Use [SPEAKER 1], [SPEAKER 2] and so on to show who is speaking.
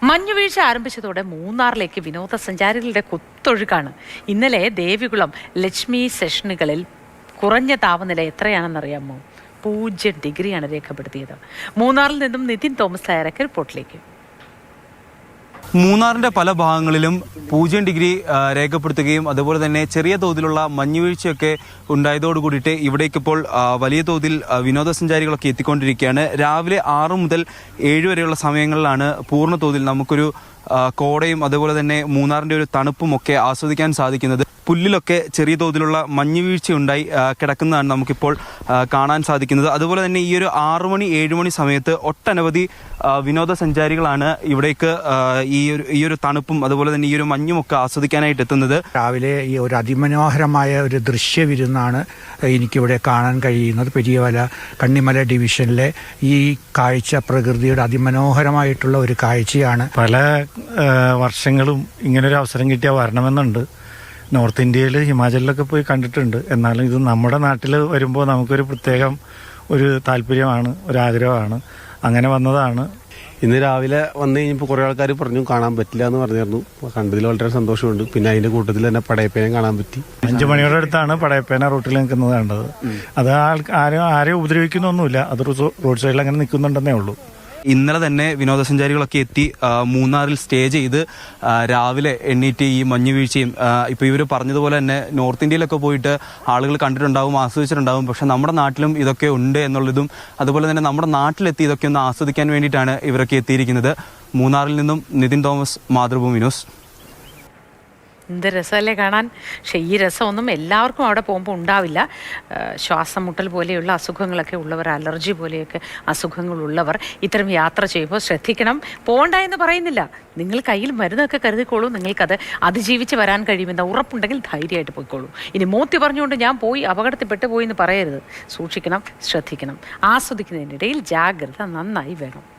[SPEAKER 1] മഞ്ഞുവീഴ്ച ആരംഭിച്ചതോടെ മൂന്നാറിലേക്ക് വിനോദസഞ്ചാരികളുടെ കുത്തൊഴുക്കാണ്. ഇന്നലെ ദേവികുളം ലക്ഷ്മി സെഷനുകളിൽ കുറഞ്ഞ താപനില എത്രയാണെന്നറിയാമോ? 0 ഡിഗ്രിയാണ് രേഖപ്പെടുത്തിയത്. മൂന്നാറിൽ നിന്നും നിതിൻ തോമസ് തയ്യാറാക്കിയ റിപ്പോർട്ടിലേക്ക്.
[SPEAKER 2] മൂന്നാറിന്റെ പല ഭാഗങ്ങളിലും 0 ഡിഗ്രി രേഖപ്പെടുത്തുകയും അതുപോലെ തന്നെ ചെറിയ തോതിലുള്ള മഞ്ഞുവീഴ്ചയൊക്കെ ഉണ്ടായതോട് കൂടിയിട്ട് ഇവിടേക്ക് ഇപ്പോൾ വലിയ തോതിൽ വിനോദസഞ്ചാരികളൊക്കെ എത്തിക്കൊണ്ടിരിക്കുകയാണ്. രാവിലെ 6 മുതൽ 7 വരെയുള്ള സമയങ്ങളിലാണ് പൂർണ്ണ തോതിൽ നമുക്കൊരു കോടയും അതുപോലെ തന്നെ മൂന്നാറിന്റെ ഒരു തണുപ്പും ഒക്കെ ആസ്വദിക്കാൻ സാധിക്കുന്നത്. പുല്ലിലൊക്കെ ചെറിയ തോതിലുള്ള മഞ്ഞുവീഴ്ച ഉണ്ടായി കിടക്കുന്നതാണ് നമുക്കിപ്പോൾ കാണാൻ സാധിക്കുന്നത്. അതുപോലെ തന്നെ ഈ ഒരു 6 മണി 7 മണി സമയത്ത് ഒട്ടനവധി വിനോദസഞ്ചാരികളാണ് ഇവിടേക്ക് ഈ ഒരു തണുപ്പും അതുപോലെ തന്നെ ഈ ഒരു മഞ്ഞും ഒക്കെ ആസ്വദിക്കാനായിട്ട് എത്തുന്നത്.
[SPEAKER 3] രാവിലെ ഈ ഒരു അതിമനോഹരമായ ഒരു ദൃശ്യവിരുന്നാണ് എനിക്കിവിടെ കാണാൻ കഴിയുന്നത്. പെരിയവല കണ്ണിമല ഡിവിഷനിലെ ഈ കാഴ്ച പ്രകൃതിയുടെ അതിമനോഹരമായിട്ടുള്ള ഒരു കാഴ്ചയാണ്.
[SPEAKER 4] പല വർഷങ്ങളും ഇങ്ങനൊരു അവസരം കിട്ടിയാൽ വരണമെന്നുണ്ട്. നോർത്ത് ഇന്ത്യയിൽ ഹിമാചലിലൊക്കെ പോയി കണ്ടിട്ടുണ്ട്. എന്നാലും ഇത് നമ്മുടെ നാട്ടിൽ വരുമ്പോൾ നമുക്കൊരു പ്രത്യേകം ഒരു താല്പര്യമാണ്, ഒരാഗ്രഹമാണ്. അങ്ങനെ വന്നതാണ്.
[SPEAKER 5] ഇന്ന് രാവിലെ വന്നു കഴിഞ്ഞപ്പോൾ കുറേ ആൾക്കാർ പറഞ്ഞു കാണാൻ പറ്റില്ല എന്ന് പറഞ്ഞിരുന്നു. കണ്ടതിൽ വളരെ സന്തോഷമുണ്ട്. പിന്നെ അതിന്റെ കൂട്ടത്തിൽ തന്നെ പടയപ്പേനെ കാണാൻ പറ്റി.
[SPEAKER 4] 5 മണിയോടെ അടുത്താണ് പടയപ്പേന റൂട്ടിൽ നിൽക്കുന്നത് കണ്ടത്. അത് ആരെയും ഉപദ്രവിക്കുന്നൊന്നുമില്ല. അത് റോഡ് സൈഡിൽ അങ്ങനെ നിൽക്കുന്നുണ്ടെന്നേ ഉള്ളൂ.
[SPEAKER 2] ഇന്നലെ തന്നെ വിനോദസഞ്ചാരികളൊക്കെ എത്തി മൂന്നാറിൽ സ്റ്റേ ചെയ്ത് രാവിലെ എണ്ണീറ്റ് ഈ മഞ്ഞുവീഴ്ചയും ഇപ്പോൾ ഇവർ പറഞ്ഞതുപോലെ തന്നെ നോർത്ത് ഇന്ത്യയിലൊക്കെ പോയിട്ട് ആളുകൾ കണ്ടിട്ടുണ്ടാവും, ആസ്വദിച്ചിട്ടുണ്ടാവും. പക്ഷെ നമ്മുടെ നാട്ടിലും ഇതൊക്കെ ഉണ്ട് എന്നുള്ളതും അതുപോലെ തന്നെ നമ്മുടെ നാട്ടിലെത്തി ഇതൊക്കെ ഒന്ന് ആസ്വദിക്കാൻ വേണ്ടിയിട്ടാണ് ഇവരൊക്കെ എത്തിയിരിക്കുന്നത്. മൂന്നാറിൽ നിന്നും നിതിൻ തോമസ്, മാതൃഭൂമി ന്യൂസ്.
[SPEAKER 1] എന്ത് രസമല്ലേ കാണാൻ. പക്ഷേ ഈ രസമൊന്നും എല്ലാവർക്കും അവിടെ പോകുമ്പോൾ ഉണ്ടാവില്ല. ശ്വാസം മുട്ടൽ പോലെയുള്ള അസുഖങ്ങളൊക്കെ ഉള്ളവർ, അലർജി പോലെയൊക്കെ അസുഖങ്ങളുള്ളവർ ഇത്തരം യാത്ര ചെയ്യുമ്പോൾ ശ്രദ്ധിക്കണം. പോകണ്ട എന്ന് പറയുന്നില്ല. നിങ്ങൾ കയ്യിൽ മരുന്നൊക്കെ കരുതിക്കോളൂ. നിങ്ങൾക്കത് അതിജീവിച്ച് വരാൻ കഴിയുമെന്ന ഉറപ്പുണ്ടെങ്കിൽ ധൈര്യമായിട്ട് പോയിക്കോളൂ. ഇനി മോത്തി പറഞ്ഞുകൊണ്ട് ഞാൻ പോയി അപകടത്തിൽപ്പെട്ടു പോയി എന്ന് പറയരുത്. സൂക്ഷിക്കണം, ശ്രദ്ധിക്കണം. ആസ്വദിക്കുന്നതിനിടയിൽ ജാഗ്രത നന്നായി വേണം.